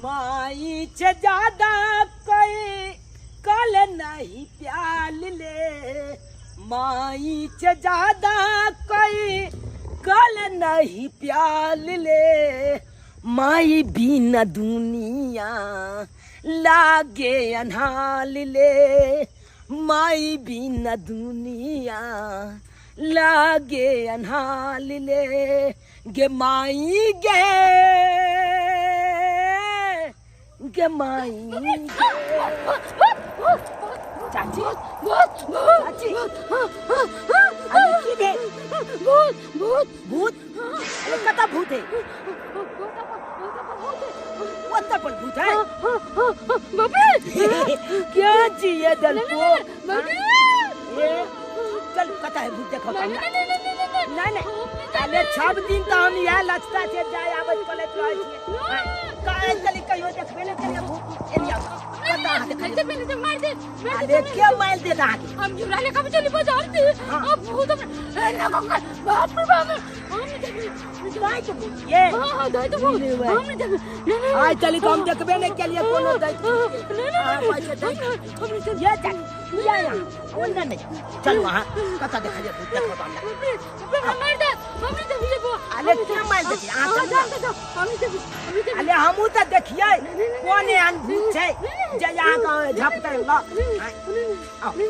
माई से ज्यादा कोई कल नहीं प्याल ले, माई से ज्यादा कोई कल नहीं प्याल ले, माई बिना दुनिया लागे अनहाल ले, माई बिना दुनिया लागे अनहाल ले, गे माई गे माई चाची चाची अरे भूत भूत भूत अरे कता भूत है वत्ता पर भूत है बाबे क्या चाहिए दल को ये चल कता है भूत देखो नहीं नहीं अरे 6 दिन तो हम यह लचता थे जाए आबत कॉलेज रहे छिए काहे चली कहियो देखबे न करिया भूत एरिया कता हाथ खलते पहले से मार दे अरे क्या मार दे रहा है हम जुराले का भी चली बाजार से अब भूत ना कंगा बाप रे बाप हमने देख दाई तो ये हां दाई तो हमने देख नहीं आज चली तो हम देखबे नहीं के लिए कोनो दाई हमने चल ये चल या ओना नहीं चल वहां कता देखा जे भूत देखो हमने मार दे हमने देख ये वो अरे क्या मार दे हमने देख अरे हमहू तो देखिए कोने अनभूत छै जे यहां का झपटे ला बाप रे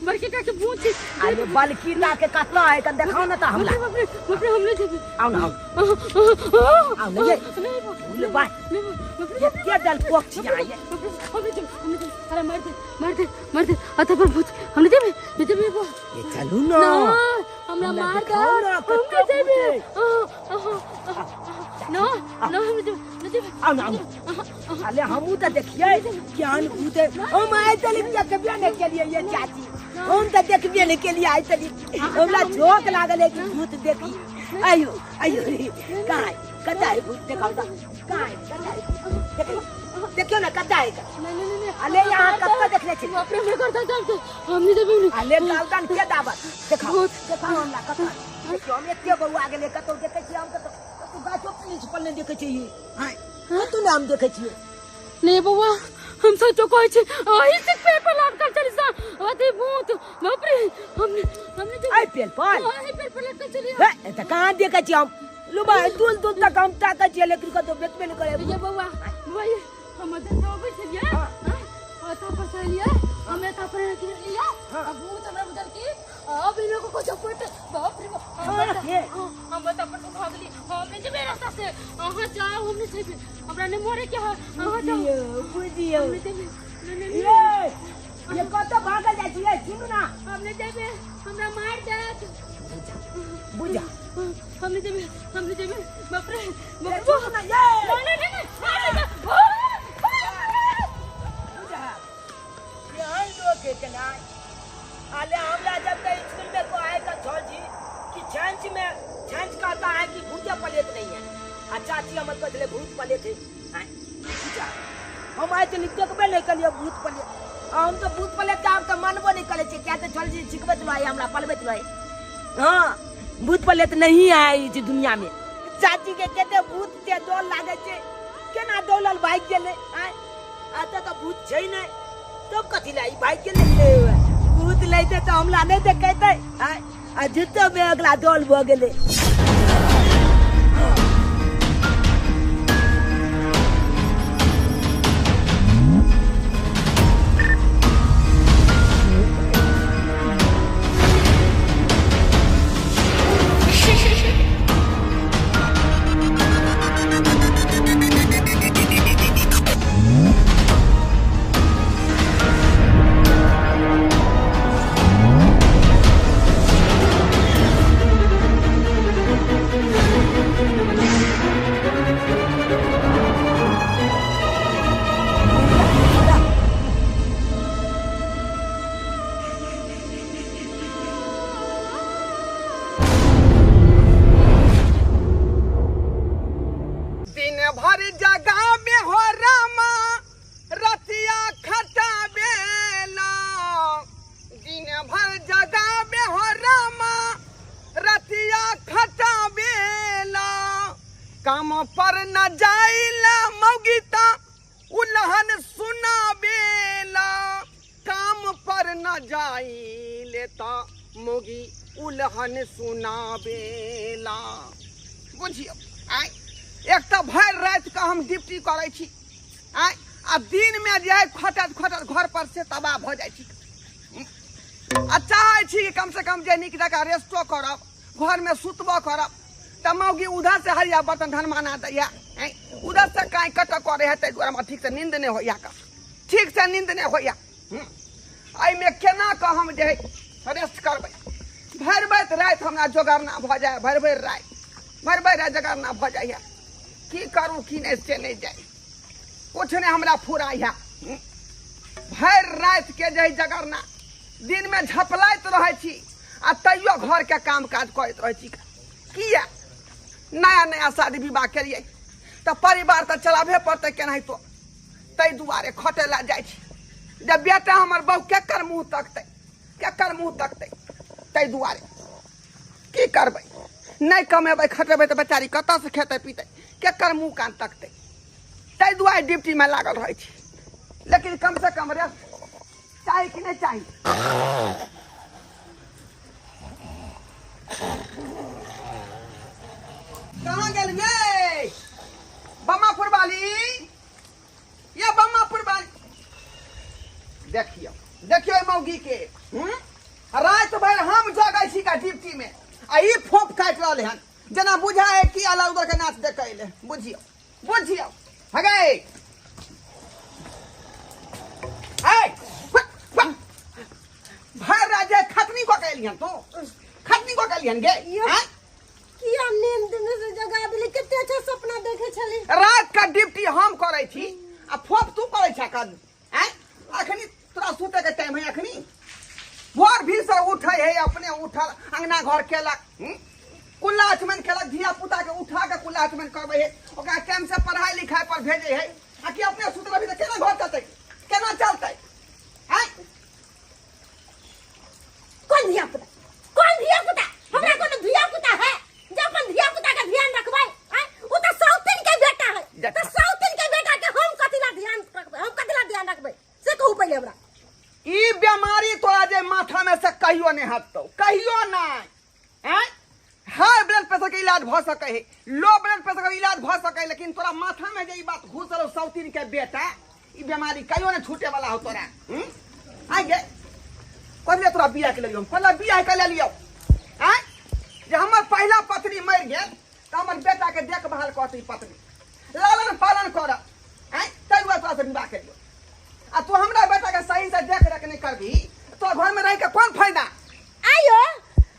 बड़के का के भूत छै अरे बलकी ला के कतना है का देखाओ ना तो हमला बाप रे हमने देख आओ ना आओ ना ये बोले भाई ये क्या दल पोक छी यहां ये हमने अरे मार दे अता पर भूत हमने देख वो ये चलू ना हमरा मार दे हमने देबे नो हमने देख आओ ना अरे हमहू तो देखिए ज्ञान भूत है हम आए चली देखबे नहीं के लिए ये चाची हम तो देखबे नहीं के लिए आए चली हमरा झोक लागल है कि भूत देखी आयो आयो रे काय कता है भूत देखाओ ता काय कता है देखियो ना कता है नहीं अले यहां कता देखले छी बाप रे मैं करता चल हमने देख अले गावदान के दावत देखाओ देखाओ हमरा कता देखियो हम एते बउआ गेले कतो देखे छी हम कतो गाछो प्रिंसिपल ने देखे छी हां तू नाम देखे छी नहीं बाबा हम सचो कहै छी आही से पेपर लाट कर चली सा अते भूत बाप रे हमने आई पेपर आही पेपर लाट कर चली ए त कहां देखे छी हम लुबा दूल तक हम ताका छी लेकिन कतो बेचबे नहीं करे ये बाबा भाई हम तो बैठ गया था पर चलिए हमें था पर लिया अब भूत हमरा उधर की अब इन लोगों को चपट बाप रे हम बता पर भाग ली हमने जे मेरा रास्ता से हां जाओ हमने से हमरा ने मोरे क्या हां जाओ बुझियो नहीं ये कत भागल जाय छी सुनु ना हमने देबे हमरा मार दे बुझा हमने देबे बाप रे सुनु ना ये नहीं बुझा ये हम लोग के ना आले हमरा जब तक स्कूल में को आए का छोड़ जी कि छंच कहता है कि भूत पलेत नहीं है अच्छा चाची हम कहले भूत पलेत है बुझा हम आए तो देखबे नहीं कलिए भूत पलेत हम तो भूत पलेत आप तो मानबो नहीं करे छी क्या तो चल जी सिखबत रही हमरा पलबत रही हां भूत पलेत नहीं है इस दुनिया में चाची के कहते भूत से डर लागे छे केना दौलल भाग गेले आता तो भूत छै नहीं तब कथि लाई भाग गेले भूत लैते तो हमला नहीं देखैते आ जुत्तो में अगला दौल भ गेले भर जगह में हो रामा रतिया खटा बेला दिन भर जगह में हो रामा रतिया खटा बेला काम पर न जाइला मौगीता उल्हन सुना बेला काम पर न जाइले ता मोगी उल्हन सुना बेला बुझियो आय एक तो भर रात का हम ड्यूटी करे छी आय आ दिन में जाए खटत खटत घर पर से तबाह भ जाय छी आ चाहे छी कम से कम जे निक जगह रेस्टो करब घर में सुतबो करब त मौगी उधर से हरिया बर्तन धन माना दैया उधर से काई कट करे है तै द्वारा ठीक से नींद नहीं होया का ठीक से नींद नहीं होया आई में केना का हम जे रेस्ट करबै भर भर रात हमरा जोगरना भ जाए भर भर रात जोगरना भ जाए की करूं की नहीं से नहीं जाए कुछ नहीं हमरा फुराया भर रात के जे जगरना दिन में झपलाइत रहे छी आ तैयो घर के काम काज करैत रहे छी किया नया नया शादी विवाह करिए तो परिवार तो चलाबे पड़ते केना तो तै दुआरे खटे ला जाए छी जब बेटा हमर बहू केकर मुंह तकते तै दुआरे की करबै नहीं कमेबै खटेबै तो बेचारी कतऽ से खेते पीते केकर मुंह कान तकते तै दुआरे ड्यूटी में लागल रहे छी लेकिन कम से कम रेस्ट चाही कि नहीं चाही कहाँ गेल ये बम्मापुर वाली ये बम्मापुर वाली देखियो मौगी के रात भर हम जगै छी का ड्यूटी में आ ई फोप काट रहले हन जना बुझा है कि अलग उधर के नाच देखैले बुझियो हगे भर राजे खतनी को कहलियन तो खतनी को कहलियन गे किया नींद में से जगा दिले किते अच्छा सपना देखे छली रात का ड्यूटी हम करे छी आ फोप तू करे छ कद अखनी तोरा सुते के टाइम है अखनी भोर भी से उठे है अपने उठल अंगना घर केलक कुल्ला आचमन केलक धिया पुता के उठा के कुल्ला आचमन करबे है ओकरा टाइम से पढ़ाई लिखाई पर भेजे है आ कि अपने सुत रही त केना घर चलते केना चलते हैं कौन धिया पुता हमरा कोनो धिया पुता है जे अपन धिया पुता के ध्यान रखबै हैं उ त सौतिन के बेटा है त सौतिन के बेटा के हम कथिला ध्यान रखबै से कहू पहिले हमरा ई बीमारी तोरा जे माथा में से कहियो नहीं हटतो कहियो नहीं हैं हाई ब्लड प्रेशर के इलाज भ सके है लो ब्लड प्रेशर के इलाज भ सके लेकिन तोरा माथा में जे ई बात घुसल सौतिन के बेटा ई बीमारी कहियो नहीं छूटे वाला हो तोरा आ गे पहले तोरा बियाह के लियो पहले बियाह के लियो हैं जे हमर पहला पत्नी मर गेल त हमर बेटा के देखभाल करती पत्नी लालन पालन कर हैं तै दुआरे तोरा से विवाह करियो आ तू हमरा बेटा के सही से देख रेख नहीं करबी तो घर में रह के कौन फायदा आयो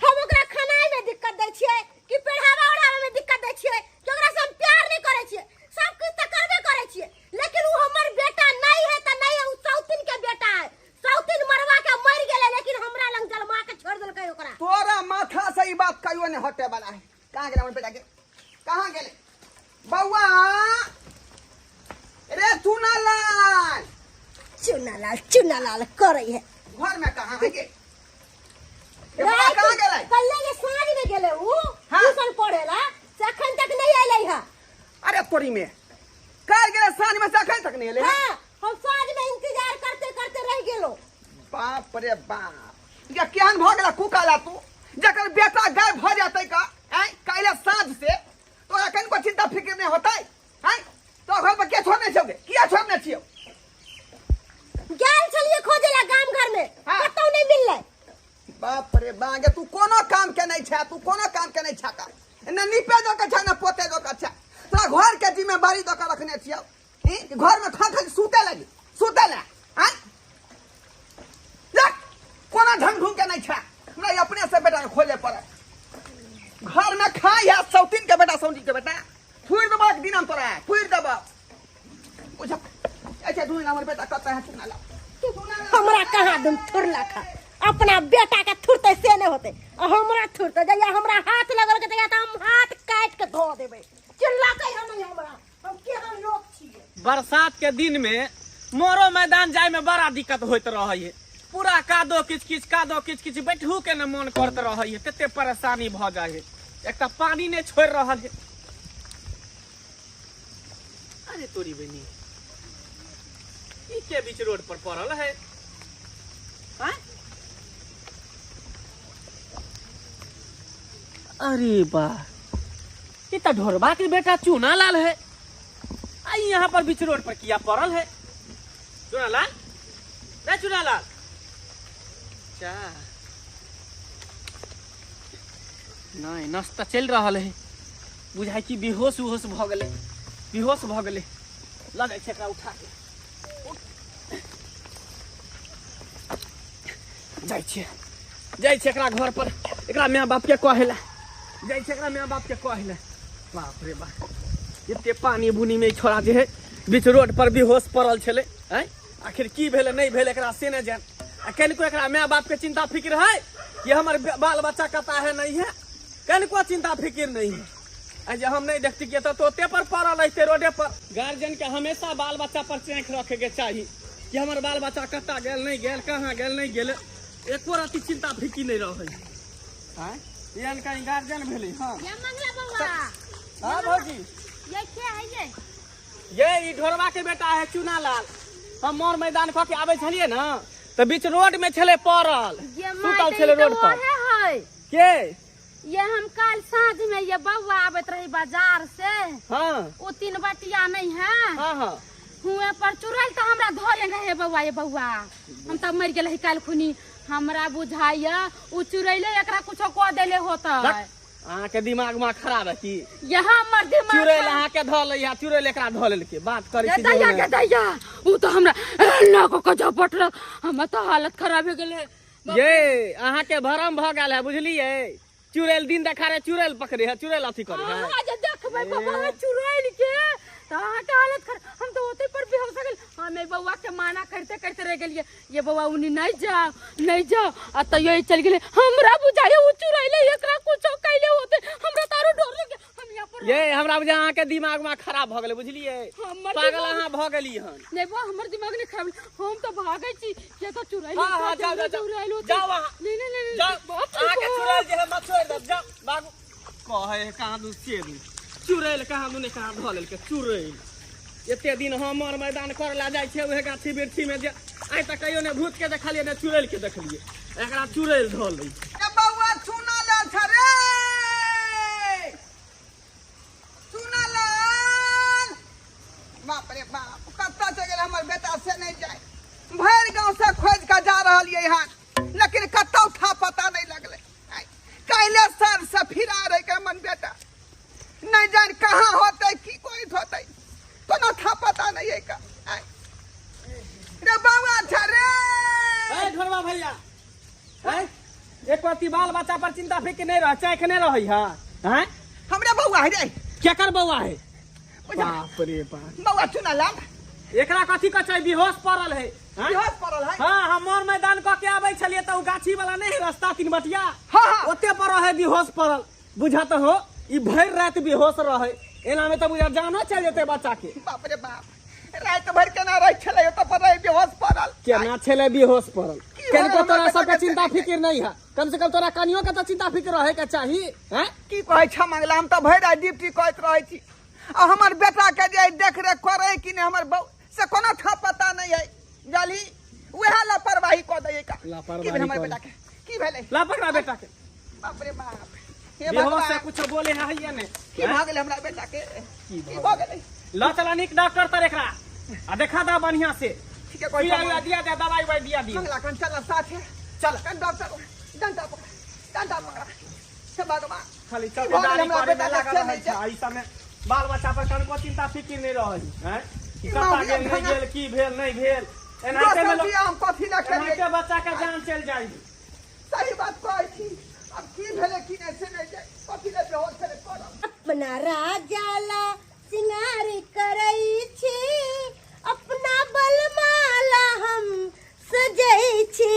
हम ओकरा खानाई में दिक्कत दै छियै कि पढ़ावा ओढ़ावा में दिक्कत दै छियै कि ओकरा से हम प्यार नहीं करे छियै सब कुछ त करबे करे छियै लेकिन उ हमर बेटा नहीं है त नहीं है उ सौतिन के बेटा है सौतिन मरवा के मर गेले लेकिन हमरा लंग जलमा के छोड़ देलकै ओकरा तोरा माथा से ई बात कहियो नहीं हटे वाला है कहां गेले हमर बेटा के कहां गेले बौआ रे चुनालाल करे है घर में कहां है गे कहां गेलै कल्ले के साँझ में गेले उ ट्यूशन पढ़ेला से अखन तक नहीं आइलै है अरे तोरी में काल गेले साँझ में से अखन तक नहीं आइलै हां हम साँझ में इंतजार करते करते रह गेलो बाप रे बाप ये केहन भ गेला कुकाला तू जकर बेटा गायब भ जातै का काल्हि साँझ से तो अखन को चिंता फिक्र नहीं होतै हैं तो घर पर के छोड़ने छौगे किया छोड़ने छियो गेल छलिए खोजेला गाम घर में कतौ नहीं मिललै बाप रे बागे तू कोनो काम के नहीं छा का न निपे दो के छा न पोते दो के छा तोरा घर के जिम्मेवारी दो के रखने छियो घर में खा सुते ला हैं देख कोना ढंग ढूंढ के नहीं छा हमरा अपने से बेटा के खोजे पड़े घर में खाई है सौतिन के बेटा सौतिन के बेटा फुर दबा दिन हम तोरा फुर दबा बुझा अच्छा तू हमर बेटा कहता है सुना हमरा कहां दम थुरला खा अपना बेटा के थुरते से नहीं होते हमरा थुरते जया हमरा हाथ लगल के जया हम हाथ काट के धो देबे चिल्ला के हम नहीं हमरा हम बरसात के दिन में मोरो मैदान जाए में बड़ा दिक्कत होत रही है। पूरा कादो किच बैठू के न मन करते रही है, कते परेशानी भ जाए है। एक तो पानी नहीं छोड़ रहा है। अरे तोरी बहनी के बीच रोड पर पड़ल है। आय? अरे वाह, ये तो ढोरबा के बेटा चूना लाल है। आई यहाँ पर बीच रोड पर किया पड़ल है। चूना लाल, रे चूना लाल, अच्छा नहीं नाश्ता चल रहा है। बुझाई कि बेहोश उहोश भ गले, बेहोश भ गले। लगे छै एकरा उठा के जाइ छै एकरा घर पर, एकरा माय बाप के कहेला जाइ छै, एकरा माय बाप के कहेला। बाप रे बाप, एते पानी बुनी में छोड़ा जे है बीच रोड पर बेहोश पड़ल छले। हैं आखिर की भेल नहीं भेल एकरा से न जान। आ कनिको एकरा माय बाप के चिंता फिक्र है कि हमर बाल बच्चा कता है नहीं है, कनिको चिंता फिक्र नहीं है। आज हम नहीं देखती के तो ओते पर पड़ल रहते रोडे पर। गार्जियन के हमेशा बाल बच्चा पर चेक रखे के चाहिए कि हमर बाल बच्चा कता गेल नहीं गेल, कहाँ गेल नहीं गेल, एको रति चिंता फिक्र नहीं रहे। हैं ये कहीं गार्जियन भेले। हां ये मंगला बउआ, हां भौजी, ये क्या है ये? ये ढोरवा के बेटा है चूना लाल। हम मोर मैदान क के आवे छलिए ना तो बीच रोड में छले पड़ल, सुतल छले रोड पर। है के ये हम कल साँझ में ये बउआ आवत रही बाजार से। हां वो 3 बटिया नहीं है। हां हां हुए पर चुरैल तो हमरा धोले रहे बउआ। ये बउआ हम तब मर गेल काल खुनी। हमरा बुझाइया उ चुरैले एकरा कुछो क देले होता। अहाँ के दिमाग में खराब है कि यहाँ मर दिमाग चुरैल अहाँ के धो ले, चुरैल एकरा धो ले के बात करे छी। दैया के दैया उ तो हमरा एना को झपट रह, हम तो हालत खराब हो गेले। ये अहाँ के भरम भ गेल है, बुझलिए। चुरैल दिन देखा रे चुरैल पकड़े है, चुरैल अथी करे है। आज देखबै बाबा चुरैल के तो अहाँ के हालत खराब। हम तो ओते पर बेहोश हो गेल। हमें बउआ के माना करते करते रह गेलिए। ये बउआ उनी नहीं जा आ तो ये चल गेले। हमरा बुझाए उ चुरैले एकरा कुछो कैले होते। हमरा तारो डर लगे। हम यहां पर ये हमरा बुझा अहाँ के दिमाग में खराब भ गेले, बुझलिए। पागल अहाँ भ गेली हन। नहीं बा हमर दिमाग नहीं खराब। हम तो भागै छी के तो चुरैल। हां हां जाओ जाओ वहां। नहीं जाओ अहाँ के चुरैल जे है मत छोड़ दो, जाओ बाबू। कहे कहां दू छेदू चुरैल कहां दू ने कहां ध लेल के चुरैल। एते दिन हमर मैदान कर ला जाय छे ओहे गाछी बिरछी में जे आइ तक कहियो ने भूत के देखलिए ने चुरैल के देखलिए। एकरा चुरैल ध लै ए बउआ चूना लाल छ रे, चूना लाल। बाप रे बाप, कत्ता चल गेल हमर बेटा से नहीं जाए। भर गांव से खोज के जा रहल ये यहाँ, लेकिन कत्ता था पता नहीं लगले। कैले सर से फिरा रहे के मन बेटा नहीं जान कहाँ होते की कोई होते, कोनो था पता नहीं है का। रे बउआ छ रे। ए ढोरवा भैया, हैं एक पति बाल बच्चा पर चिंता फिक्र नहीं रह चाहे नहीं रही है। हैं हमरा बउआ है रे, केकर बउआ है? बाप रे बाप, बउआ चूना लाल एकरा कथी का चाहिए? बेहोश पड़ल है। बेहोश पड़ल है। हां हमर मैदान क के आबै छलिए त उ गाछी वाला नहीं रास्ता 3 बटिया। हां हां ओते पर है बेहोश पड़ल। बुझा तो हो ई भर रात बेहोश रहे। एना में तो बुझा जानो चल जेते बच्चा के। बाप रे बाप, रात भर केना रह छले त पर बेहोश पड़ल। केना छले बेहोश पड़ल? कनिको तोरा सब के चिंता फिक्र नहीं है। कम से कम तोरा कनियो के तो चिंता फिक्र रहे के चाहिए। हैं की कहै छ मंगला, हम त भर रात ड्यूटी करत रहै छी। आ हमर बेटा के जे देख रेख करे कि ने हमर बउ से कोनो था पता नहीं है। जाली वह लापरवाही क दे का। लापरवाही की भेल हमर क बेटा के? की भेले? लापरवाही बेटा के बाप रे बाप, हे बेहोश से भगवान, कुछ बोले है ये ने की भ गेल हमरा बेटा के? की भ गेले? ला चला निक डॉक्टर तर एकरा आ देखा दा बढ़िया से। ठीक है कोई दिया दिया दे दवाई वाई दिया दी। मंगला कन चल साथ है। चल कन डॉक्टर डंडा पकड़, डंडा पकड़। से भगवान खाली की भ गेल चौकीदारी हमरा करे बेटा में लागल के? है। ई समय बाल बच्चा पर कनको चिंता फिक्र नहीं रही। हैं ई कता मामला गेल नहीं भंगा- गेल की भेल नहीं भेल एनाते में लोग हम कथी ना करिए। एनाते बच्चा के जान चल जाई। सही बात कहै छी। अब की भेले की नहीं से नहीं जाए, कथी ले बेहोश करे करब। अपना राजाला सिंगार करई छी, अपना बलमाला हम सजई छी।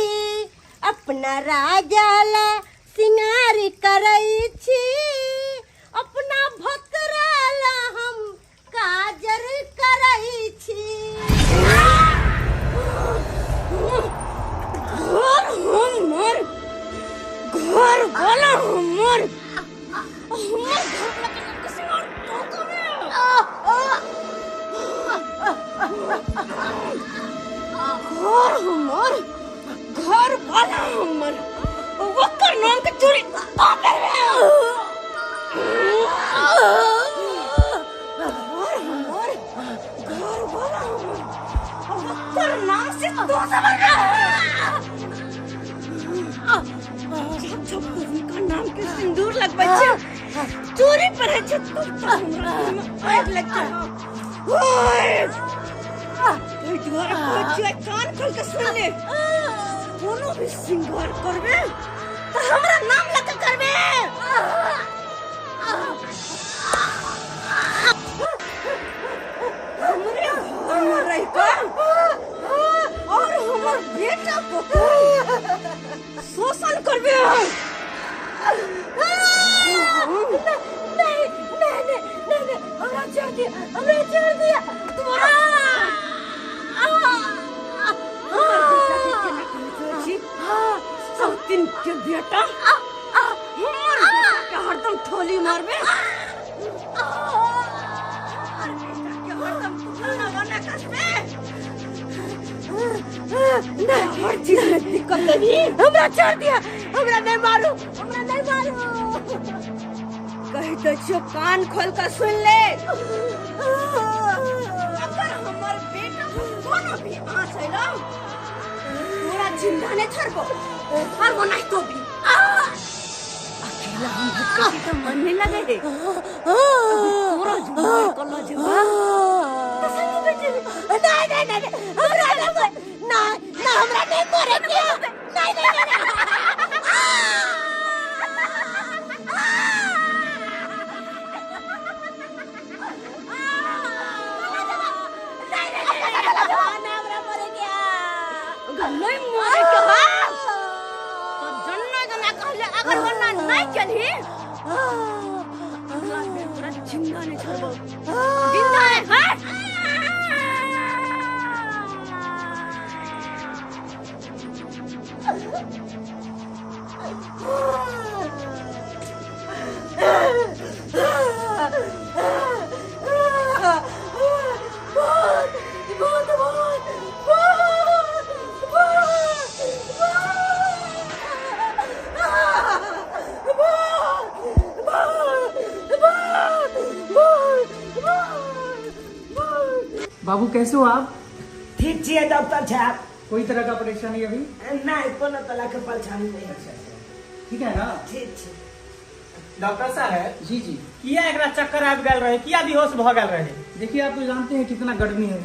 अपना राजाला सिंगार करई छी, अपना भतराला हम काजर करई छी। और हमर घर वाला हमर ओकर नाम के चोरी और हमर घर वाला हमर ओकर नाम से तो सब उनका नाम के सिंदूर लगबै छै चोरी पर है छै तो हमरा आग लग छै ओए कोई द्वारा कोई कान खोल के सुन ले कोनो भी सिंगार करबे तो हमरा नाम लग के करबे हमरे घर में रह कर और हमर बेटा को शोषण करबे नहीं हमरा छोड़ दिया तुम्हारा दिन के बेटा हमर बेटा के हरदम ठोली मारबे हरदम खाना बना कसबे ना हर चीज में दिक्कत नहीं हमरा छोड़ दिया हमरा नहीं मारो कह तो जो कान खोल कर सुन ले अगर हमर बेटा कोनो भी आँच है ना पूरा जिंदा नहीं छोड़बो और वो नहीं तो भी अकेला हम भटके तो मन नहीं लगे रे पूरा जुबान कर लो जवाब तो संगी बेटे नहीं हमरा ना हमरा नहीं मारे क्या नहीं अगर वरना नहीं चली अगला दिन पूरा जिंदा नहीं छोड़बो जिंदा है हट बाबू कैसे हो आप? ठीक छे डॉक्टर साहब। कोई तरह का परेशानी अभी? नहीं कोनो तरह के परेशानी नहीं। ठीक है ना? ठीक छे डॉक्टर साहब जी जी किया एकरा चक्कर आबि गेल रहे, किया बेहोश भ गेल रहे? देखिए आप तो जानते हैं कितना गर्मी है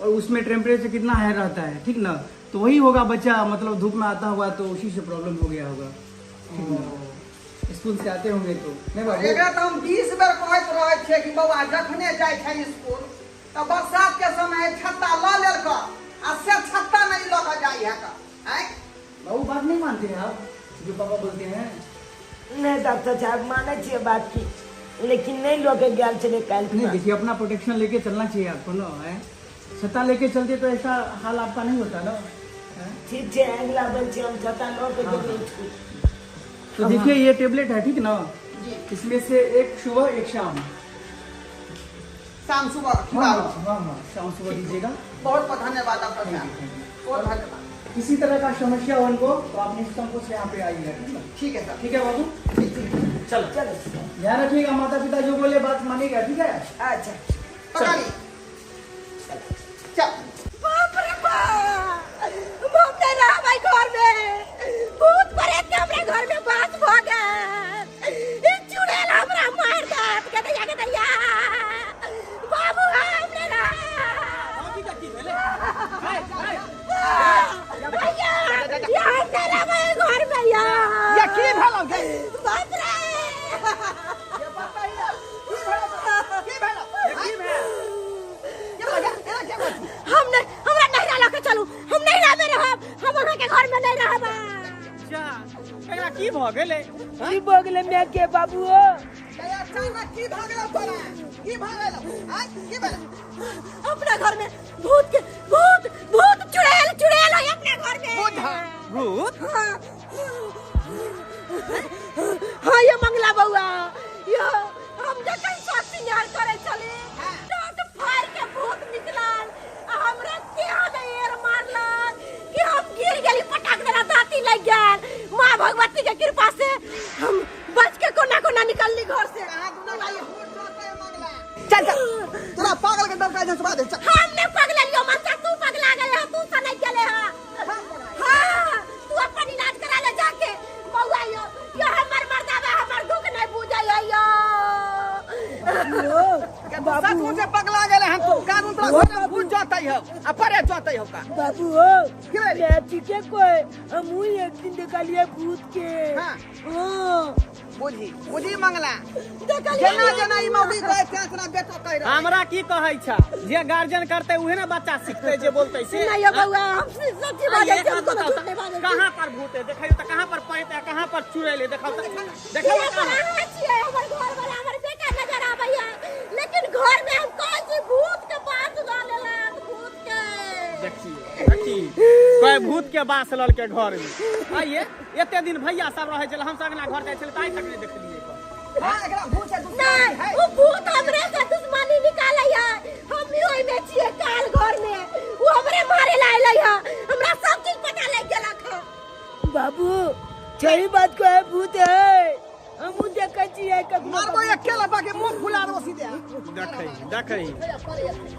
और उसमें टेम्परेचर कितना हाई रहता है, ठीक ना? तो वही होगा बच्चा, मतलब धूप में आता होगा तो उसी से प्रॉब्लम हो गया होगा, ठीक ना? स्कूल से आते होंगे तो नहीं बाबू? एकरा तो हम 20 बेर कहैत रहै छियै कि बौआ जखने जाय छै स्कूल तो बरसात के समय छत्ता ल लेल कर आ से छत्ता नहीं ल के जाई है का हैं? बाबू बात नहीं मानते हैं आप जो पापा बोलते हैं? नहीं डॉक्टर साहब माने छे बात की, लेकिन नहीं लोगे गेल चले कल। नहीं देखिए अपना प्रोटेक्शन लेके चलना चाहिए आपको ना, है? छत्ता लेके चलते तो ऐसा हाल आपका नहीं होता ना, है? ठीक छे अगला बन छे हम छत्ता ल के जेबे स्कूल। तो देखिए ये टेबलेट है, ठीक ना? इसमें से एक सुबह एक शाम, शाम सुबह हाँ शाम सुबह दीजिएगा। बहुत बहुत धन्यवाद डॉक्टर साहब, बहुत धन्यवाद। किसी तरह का समस्या हो उनको तो आप निसंकोच यहाँ पे आइएगा, ठीक है सर। ठीक है बाबू? चलो ध्यान रखिएगा, माता पिता जो बोले बात मानिएगा, ठीक है? अच्छा पकड़ी चल। बाप रे बाप, हम नहीं रहा भाई घर में, भूत प्रेत के हमरे घर में बात भ गए, ई चुड़ैल हमरा मार देत के दैया बाबू हमरे रहा भैया यहाँ से रहा घर में यार। ये की भेलो गे? बाप रे ये बताइए की भेलो? ये भैया हमने हमरा नहीं रहा के चलू, हम नहीं रहबे रहब, हम वहां के घर में नहीं रहब। अच्छा एकरा की भ गेले? की भ गेले मैं के बाबू? अचानक की भ गेलो तोरा? की भ गेलो? हैं? की भेलो? अपने घर में भूत चुड़ैल है अपने घर में। भूत? हाँ ये मंगला बउआ, ये हम जखन साथ सिंगार करे चले तो फाड़ के भूत निकलल, हमरे देह में एर मारलक, कानून तोरा घर में घुस जाते हो आ परे जाते हो का बाबू हो मैं ठीके कोई हम एक दिन देखलिए भूत के हाँ। हाँ। बुझी मंगला जना जना ई मौगी कहे तेना बेटा कह रहा हमरा की कहै छ जे गार्जियन करते उहे ना बच्चा सीखते जे बोलते से नहीं ये बउआ हम सच्ची बात है हमको झूठ नहीं बात कहां पर भूत है देखै त कहां पर पैत है कहां पर चुड़ैल देखौ त देखौ कहां हमर घर वाला हमर बेटा नजर आबै है लेकिन घर में हम कौन सी भूत के बात ला लेला भूत के देखी कोई भूत के बास लल के घर में आइए एते दिन भैया सब रहे छल हम सब ना घर जाय छल ताई तक नहीं देखलिए हां एकरा भूत से नहीं वो भूत हमरे से दुश्मनी निकालै है हम भी ओइ में छिए काल घर में वो हमरे मारे लायलै है हमरा सब चीज पता लग गेला था बाबू सही बात को है भूत है हम देखे छिए मारबो अकेला बाके मुंह फुला रोसी दे देखै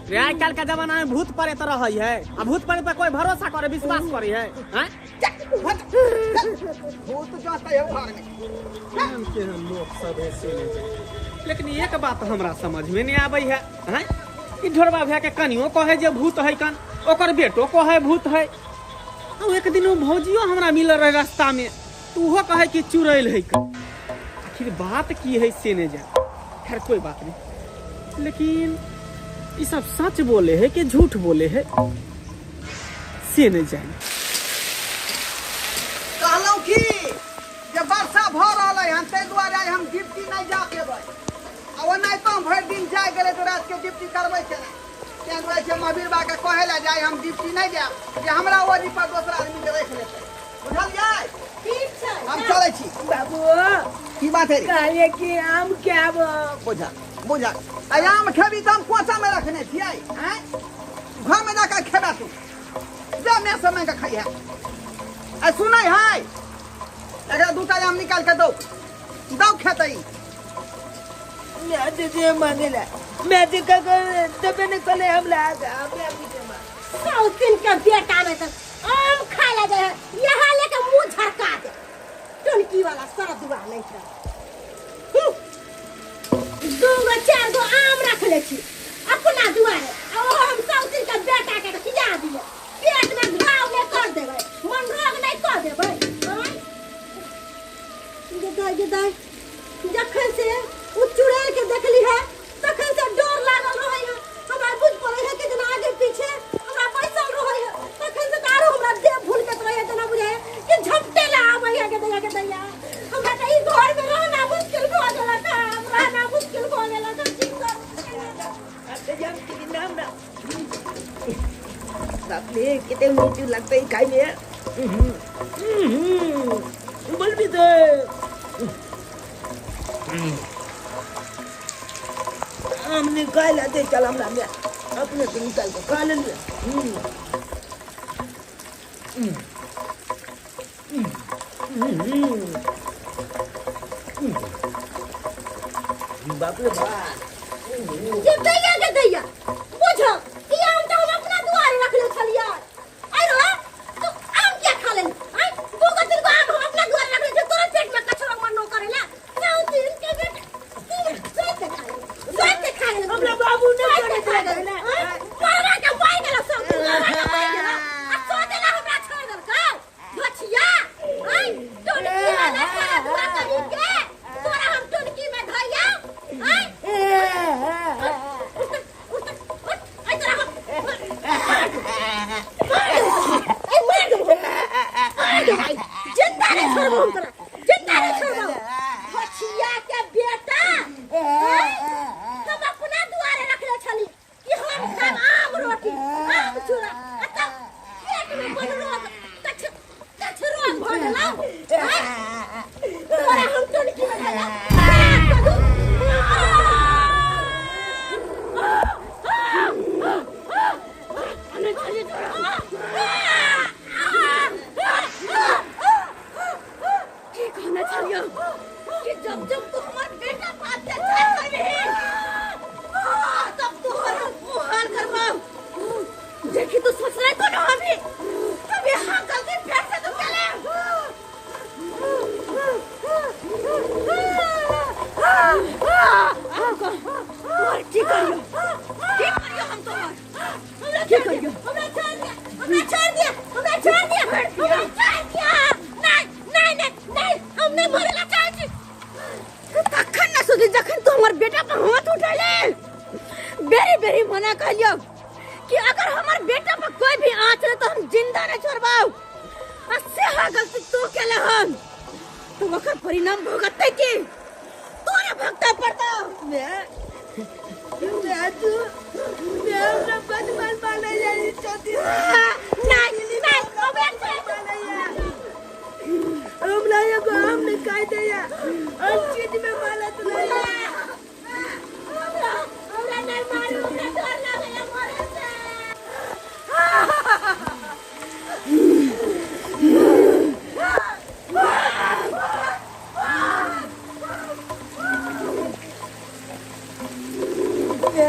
रे आइ काल का जमाना में भूत परे त रहै है आ भूत परे पर कोई भरोसा करे विश्वास करे है हैं भूत जाते हो घर में के लोग सब ऐसे नहीं लेकिन एक बात हमरा समझ में नहीं आबै है हैं ई ढोरबा भैया के कनियो कहे जे भूत है कन ओकर बेटो कहे भूत है आ एक दिन भौजियो हमरा मिल रहे रास्ता में तू हो कहे कि चुड़ैल है कन आखिर बात की है से नहीं जाए खैर कोई बात नहीं लेकिन ये सब सच बोले है कि झूठ बोले है से नहीं जाए कहलौ की जे वर्षा भ रहलै हन तै दुआरे हम ड्यूटी नहीं जा पेबै आ ओ नहीं तो भर दिन जाय गेलै तो रात के ड्यूटी करबै केना तें दुआरे छै महावीर बा के कहे ला जाय हम ड्यूटी नहीं जाब जे हमरा ओजी पर दोसर आदमी के रख लेतै बुझलियै ठीक छै हम चलै छी बाबू की बात है रे कहले कि आम क्या बुझा आम खेबी तो हम कोसा में रखने छियै हैं घर में जाकर खेबा तू जा मैं समय का खाई है आ सुनै है एकरा दूटा आम निकाल के दो खेतै मैं दे मांगेला मैं देखा तबे ने कले हम लागा हमरा पीछे में सौतिन के बेटा में तो आम खा ले गए यहाँ लेके मुंह झरका दे टुनकी वाला सर दुआ नहीं था दूगो चार गो आम रख ले छी अपना दुआरे और हम सौतिन के बेटा के खिया दिए पेट में घाव में कर देबै मन रोग नहीं कर देबै ये दाई जखन से उ चुड़ैल के देखली है तखन से डर लागल रहै है हमरा बुझ पड़ै है कि जना आगे पीछे हमरा बैसल रहै है तखन से तारो हमरा देह भूल के रहै है जना बुझे कि झपटे ला आबै है के दैया हमरा त ई घर में रहना मुश्किल भ गेला था रहना मुश्किल भ गेला था अब जब कि नाम ना बाप रे कितने मीठू लगते ही खाई में बोल भी दे हम निकाल आते चल हमरा में अपने से निकाल के खा लेंगे बाप रे बाप ये दैया के दैया बुझो ई आम तो हम अपना दुआरे रख ले छलिया आरो तू आम क्या खा ले हैं दू गो तीन गो आम हम अपना दुआरे रख ले जो तोरा पेट में कचरा मन न करेला सौ दिन के बेटा सोते खा ले हमरा बाबू ने करे मारवा के पाई गेला सौ दिन मारवा के पाई गेला आ सोते ना हमरा छोड़ दल का भछिया हैं टोनकी वाला सारा दुआ करी के तोरा हम टोनकी में धइया हैं जिंदा नहीं छोड़बो हम तोरा जिंदा नहीं छोड़बो भछिया के बेटा तब अपना दुआरे रख ले छली कि हम खाब आम रोटी आम चूड़ा तब पेट में बन रोग कछ रोग भ गेला तोरा हम टोनकी में धइया कि जब तू हमार बेटा बात से तब तू हाल करवाओ देखी तू सोच रहे तो ना अभी तब यहाँ गलती फिर से तू चले ठीक करियो हम तो क्या करियो हमरा छोड़ दिया हमरा छोड़ दिया हमरा छोड़ दिया हमरा छोड़ दिया नहीं नहीं नहीं हम नहीं मरेला चाहे छी तखन न सोची जखन तू हमर बेटा पर हाथ उठैले बेरी बेरी मना कहियो कि अगर हमर बेटा पर कोई भी आँच रहे तो हम जिंदा नहीं छोड़बाऊ से हा गलती तू केले हन तो ओकर परिणाम भुगतै की तोरे भुगता पड़ता मैं अपना बदमाश माना जानी चाहती नहीं नहीं हमला ये को हमने कह दिया हर चीज में माला तो नहीं हमरा नहीं मारो हमरा डर लगे मरे से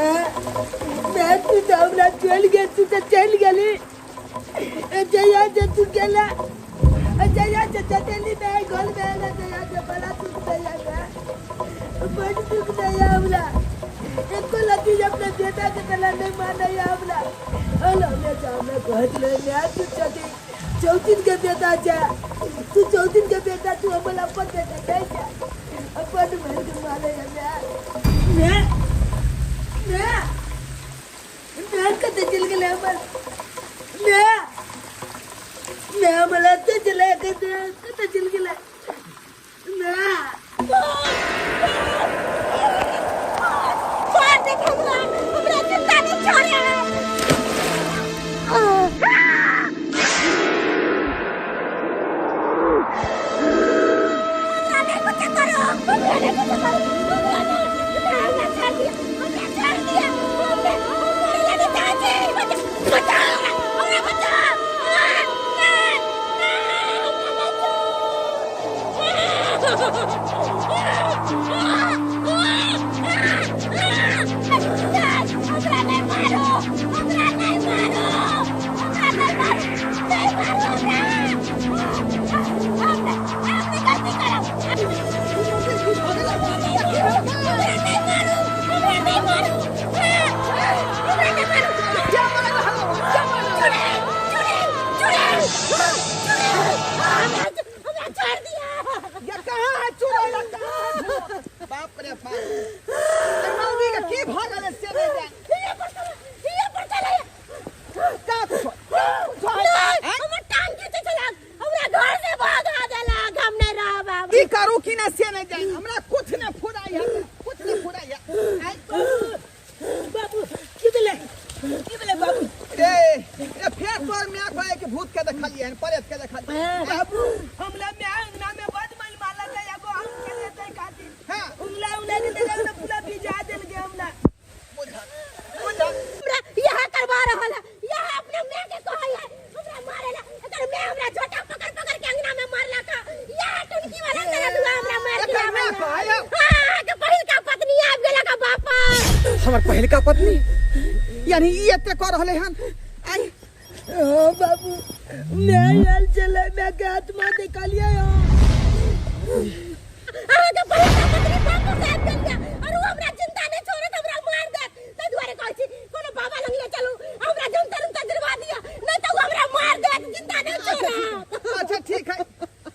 मैं तू हमरा चल गए तू तो चल गेली जया जे तू गेला जया जे चली मैं घर में आला जया जे बड़ा तू जया बड़ तू जया हमरा एको लती अपने बेटा के तला नहीं माने हमरा हेलो मैं जाने कहत ले मैं तू चली चौथिन के बेटा जा तू चौथिन के बेटा तू हमला अपन बेटा जा अपन मन के माने मैं कते चल गेले हमर मैं मला ते चले कते चल गेले छोड़ दे हमरा चिंता नहीं छोड़े कुछ करो हमर पहल का पत्नी यानी ये ते कर रहले हन आई ओ बाबू मैं यार चले मैं के आत्मा निकालिया हो आगे पहल का पत्नी बापू साहब चल गया और वो हमरा चिंता नहीं छोड़े हमरा मार दे तो दुआरे कहै छी कोनो बाबा लंग ले चलू हमरा जंतर उनका दिलवा दिया नहीं तो हमरा मार दे चिंता नहीं छोड़ा अच्छा ठीक है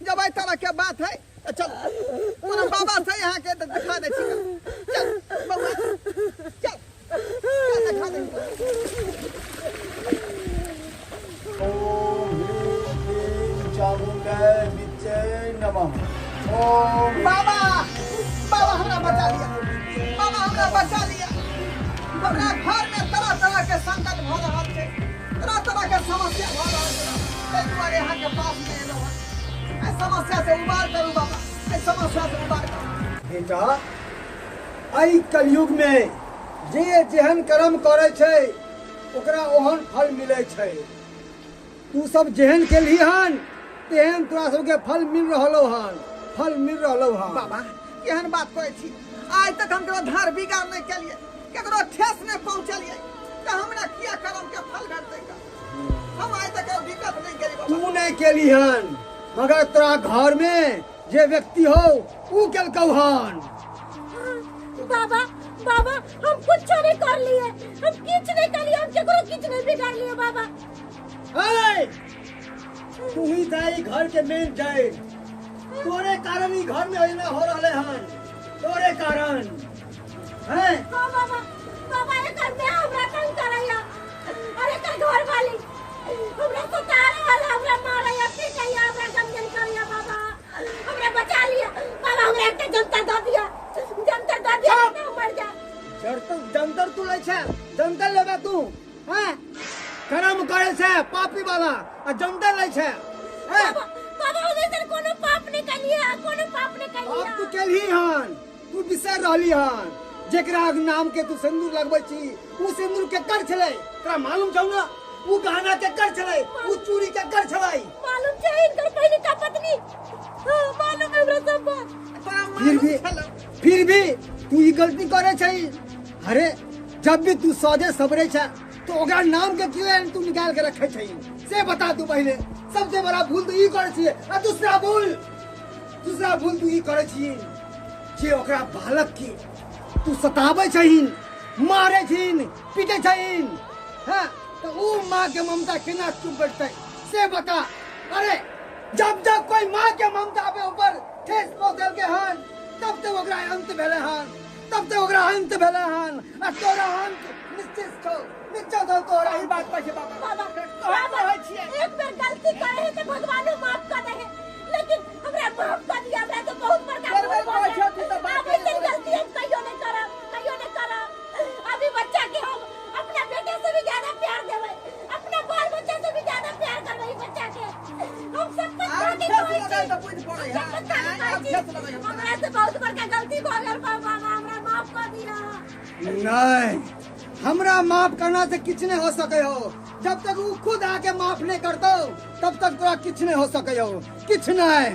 जब आई तरह के बात है तो चल कोनो बाबा से यहाँ के दिखा दे छी चल बाबा चल दिखा दे बाबा बाबा हमरा बचा लिया बाबा हमरा बचा लिया हमरा घर में तरह तरह के संकट भ रहल छै तरह तरह के समस्या भ रहल छै ताहि दुआरे यहाँ के पास में एलौ हन समस्या से उबार करू बाबा समस्या से उबार करू बेटा आई कलयुग में जे जेहन कर्म करे छै ओकरा ओहन फल मिले छै तू सब जेहन केलही हन तेहन तोरा सबके फल मिल रहलो हन बाबा एहन बात कहै छी आज तक हम ककरो धार बिगाड़ नहीं केलिए ककरो ठेस नहीं पहुंचलिए तो हमरा किया कर्म के फल भेटतै का हम आज तक दिक्कत नहीं केली बाबा तू नहीं केली हन मगर तोरा घर में जे व्यक्ति हो ऊ केलकौ हन बाबा बाबा हम कुछ नहीं कर लिए हम किछ नहीं कर लिए हम केकरो किछ नहीं बिगाड़ बाबा ए, तू ही जाई घर के मेन जाए। तोरे कारण ही घर में अहिना हो रहले हन, तोरे कारण है। हाँ बाबा, बाबा ये कर दे हमरा तंग करैया। अरे कर घर वाली हमरा सतारे वाला हमरा मारैया, पीटैया, हमरा गंजन करैया बाबा। हमरा बचा लिया बाबा, हमरा एक जंतर दे दिया, जंतर दे दिया ना मर जा। जंतर तू ले छे, जंतर लेबे तू हैं? कर्म करे छे पापी वाला आ जंतर ले छे। बाबा बाबा उधर कोनो पाप नहीं कलिया, कोनो पाप नहीं कलिया। अब तू केलही हन, तू बिसर रहली हन। जेकरा नाम के तू सिंदूर लगबै छी, उ सिंदूर के कर छले, तोरा मालूम छौ ना? उ गहना के कर छले, उ चूड़ी के कर छले। मालूम छै इनकर पहले का पत्नी। हां मालूम है हमरा सब बात। फिर भी तू ई गलती करे छै। अरे जब भी तू सौदे सबरे छ तो ओकरा नाम के क्यों तू निकाल के रखे छै? से बता तू पहले। सबसे बड़ा भूल तू ई करे छी। आ दूसरा भूल तू ई करे छी जे ओकरा बालक के तू सताबै छहिन, मारे छहिन, पीटे छहिन। हां तो उ मां के ममता केना चुप बैठतै से बता। अरे जब तक कोई मां के ममता पे ऊपर ठेस पहुंचल के हन, तब तक ओकरा अंत भेले हन, तब तक ओकरा अंत भेले हन। आ तोरा अंत निश्चित छौ, निश्चित हो तोरा। ई बात पर बाबा बाबा एक बार गलती करे है तो भगवान माफ कर दे, लेकिन हमरा माफ कर दिया। हमरा तो बहुत बड़का अभी से गलती है, कहियो नहीं करा। अभी बच्चा के हम अपना बेटे से भी ज्यादा प्यार देवे, अपना बाल बच्चा से भी ज्यादा प्यार करवे बच्चा के। हम सब हमरा से बहुत बड़का गलती भ गेल बाबा, हमरा माफ कर दिया। नहीं, हमरा माफ करना से किछ नहीं हो सके हो। जब तक वो खुद आके माफ नहीं करतो तब तक तोरा किछ नहीं हो सके हो, किछ नहीं।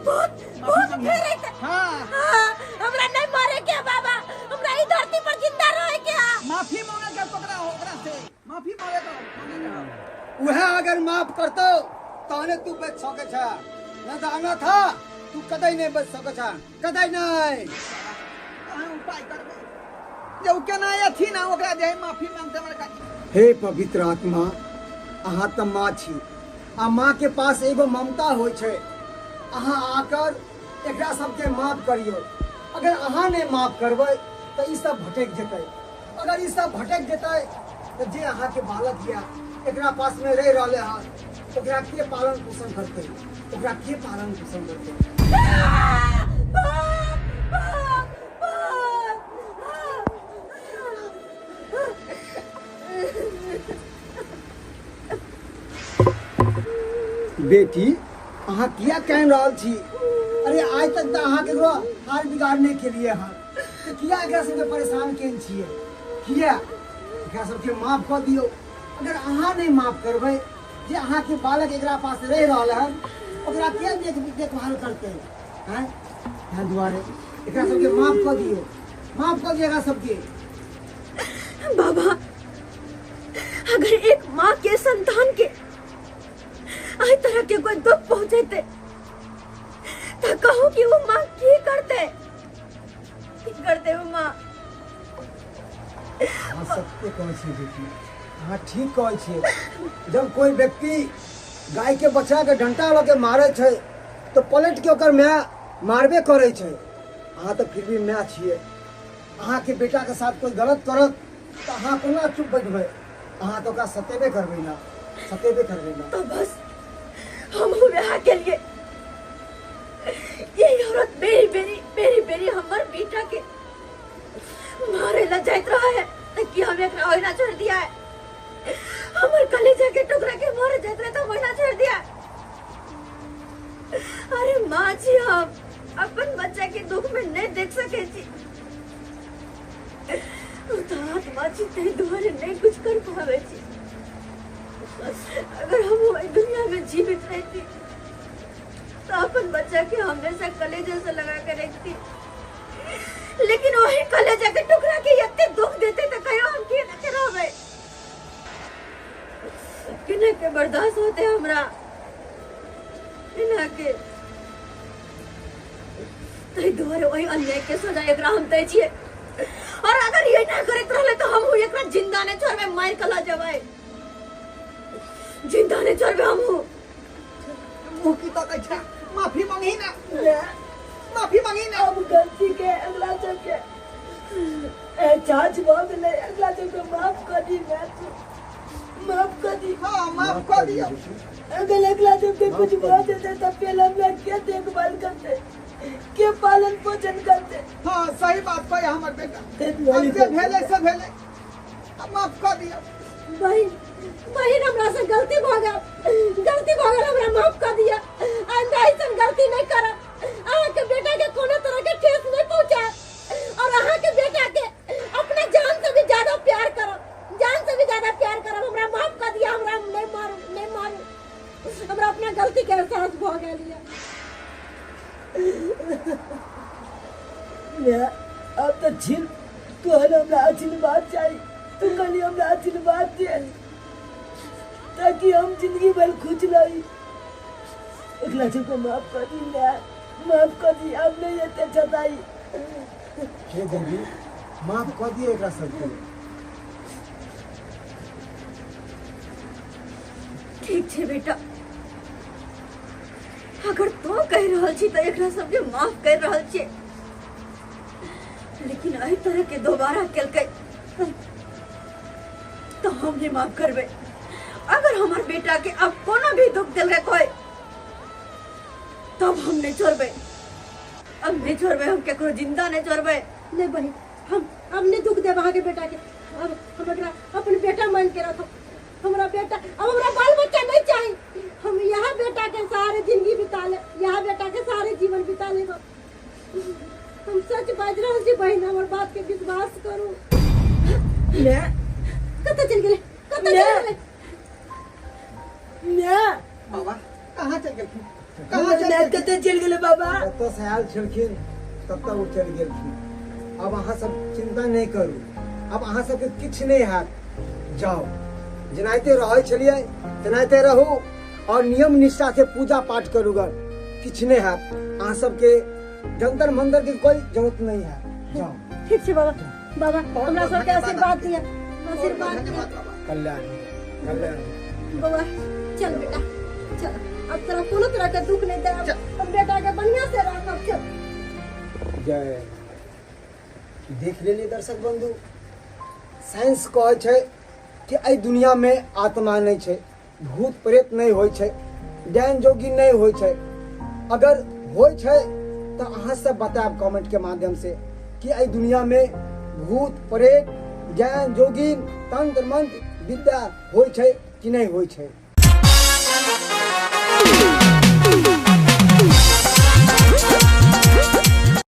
बहुत फेरे थे। हाँ हमरा नहीं मारे के बाबा, हमरा ई धरती पर जिंदा रहे के। माफी मांगे के पकड़ा ओकरा से, माफी मांगे तो वह अगर माफ करतो तने तू बच सके छ, न जाना था तू कदई नहीं बच सके छ, कदई नहीं। उपाय करबे जो केना अथी ना ओकरा जे माफी मांगते हमरा। हे पवित्र आत्मा, अहाँ त माँ छी आ माँ के पास एगो ममता होइ छै। अहाँ आकर एकरा सबके माफ करियो। अगर अहाँ नहीं माफ करबै तो ई सब भटक जेतै। अगर ई सब भटक जेतै तो जे अहाँ के बालक या एकरा पास में रह रहले हन, ओकरा के पालन पोषण करतै, ओकरा के पालन पोषण करतै। बेटी अहाँ किया कह रहल छी? अरे आज तक तो अहाँ के हाल बिगाड़ने के लिए हन, तो किया एकरा सबके परेशान केन छियै? किया एकरा सबके माफ कर दियो। अगर अहाँ नहीं माफ करबै, जे अहाँ के बालक एकरा पास रह रहल हन, ओकरा के देखभाल करते हैं? यहाँ दुआरे एकरा सबके माफ कर दियो, माफ कर दियो एकरा सबके। बाबा अगर एक माँ के संतान के आई तरह के कोई दुख पहुंचे तो कहो कि वो माँ की करते वो माँ। हाँ सत्य कहै छी बेटी, हाँ ठीक कहै छी। जब कोई व्यक्ति गाय के बच्चा के डंटा लगे मारे छै तो पलट के ओकर माय मारबे करे छै। अहाँ तो फिर भी माय छियै, अहाँ के बेटा के साथ कोई गलत करत तो अहाँ कोना चुप बैठबै? अहाँ तो ओकरा सतेबे करबै ना, सतेबे करबै ना। तो बस हम ब्याह के लिए ये औरत बेरी हमर बेटा के मारे ला जाइत रहा है कि हम एकरा होइना छोड़ दिया है। हमर कलेजा के टुकड़ा के मारे जाइत रहे तो होइना छोड़ दिया। अरे माँ जी हम अपन बच्चा के दुख में नहीं देख सके छी, तो आत्मा जी ते दुआरे नहीं कुछ कर पावे छी। अगर हम इस दुनिया में जीवित रहती तो अपन बच्चा के हमेशा कलेजे से लगा कर रखती, लेकिन वही कलेजा के टुकड़ा के इतने दुख देते तो कहो हम की न करावे, किन्हे के बर्दाश्त होते हमरा, इन्हा के तई दुआरे वही अन्याय के सजा एकरा हम दै छियै। और अगर ये ना करत रहले तो हम एकरा जिंदा ने छोड़बे, मार कला जबै। जिंदा नहीं छोड़बे हम मुँह की तो कैसा माफी मांगी ना, माफी मांगी ना। अब गलती के अगला जब के चाच बहुत ले अगला जब के माफ कर दी, माफ कर दी। हाँ माफ कर दिया। अगर अगला जब के कुछ बात है तो पहले हम लोग क्या देखभाल करते, क्या पालन पोषण करते। हाँ सही बात कोई हमारे बेटा भेले से भेले माफ कर दिया। बहन हमरा से गलती भ गया हमरा माफ कर दिया। आइंदा ऐसा गलती नहीं करब। अहाँ के बेटा के कोनो तरह के ठेस नहीं पहुंचा और अहाँ के बेटा के अपना जान से भी ज्यादा प्यार करब, हमरा माफ कर दिया। हमरा नहीं मारू हमरा अपना गलती के एहसास भ गेलिए। अब तो झिल तू हमरा आशीर्वाद चाहिए, तू कल हमरा आशीर्वाद दे ताकि हम जिंदगी भर खुश रही। अगला जब को माफ कर दी, माफ कर दी। अब नहीं रहते जताई हे देवी माफ कर दिए एकरा सबके। ठीक छे बेटा, अगर तो कह रहल छी तो एकरा सबके माफ कर रहल छी, लेकिन एही तरह के दोबारा केलकै तो हम नहीं माफ करबे। अगर हमार बेटा के अब कोनो भी दुख दिलकै कोई तब हम नहीं छोड़बे, अब नहीं छोड़बे, हम केकरो जिंदा नहीं छोड़बे। नहीं बहन, हम नहीं दुख देब अहाँ के बेटा के। अब हम एकरा अपन बेटा मान के रखब। हमरा बेटा अब हमरा बाल बच्चा नहीं चाहिए। हम यहाँ बेटा के सारे जिंदगी बिता ले, यहाँ बेटा के सारे जीवन बिता ले। हम सच बाज रहे छी बहन, हमार बात के विश्वास करू। कत चल गेले बाबा कहाँ चल गए? कते चल गेले बाबा? तो से आयल छलखिन तब तक वो चल गेलखिन। अब अहाँ सब चिंता नहीं करू, अब अहाँ सबके किछ नहीं हैत। जाओ जेनाहिते रहै छलियै तेनाहिते रहू और नियम निष्ठा से पूजा पाठ करू गर, किछ नहीं हैत। अहाँ सबके जंतर मंतर के कोई जरूरत नहीं है। जाओ ठीक छे बाबा, हमरा सबके आशीर्वाद दिया, आशीर्वाद दिया। कल्याण कल्याण। बाबा चल बेटा चल, अब तेरा कोनो तरह के दुख नहीं दे, हम बेटा के बढ़िया से रखब। चल जय। देख लेलिए दर्शक बंधु, साइंस कहै छै कि एहि दुनिया में आत्मा नहीं छै, भूत प्रेत नहीं होइ छै, डैन जोगी नहीं होइ छै। अगर होइ छै तो अहाँ सब बताएब कमेंट के माध्यम से कि एहि दुनिया में भूत प्रेत डैन जोगी तंत्र मंत्र विद्या होइ छै कि नहीं होइ छै।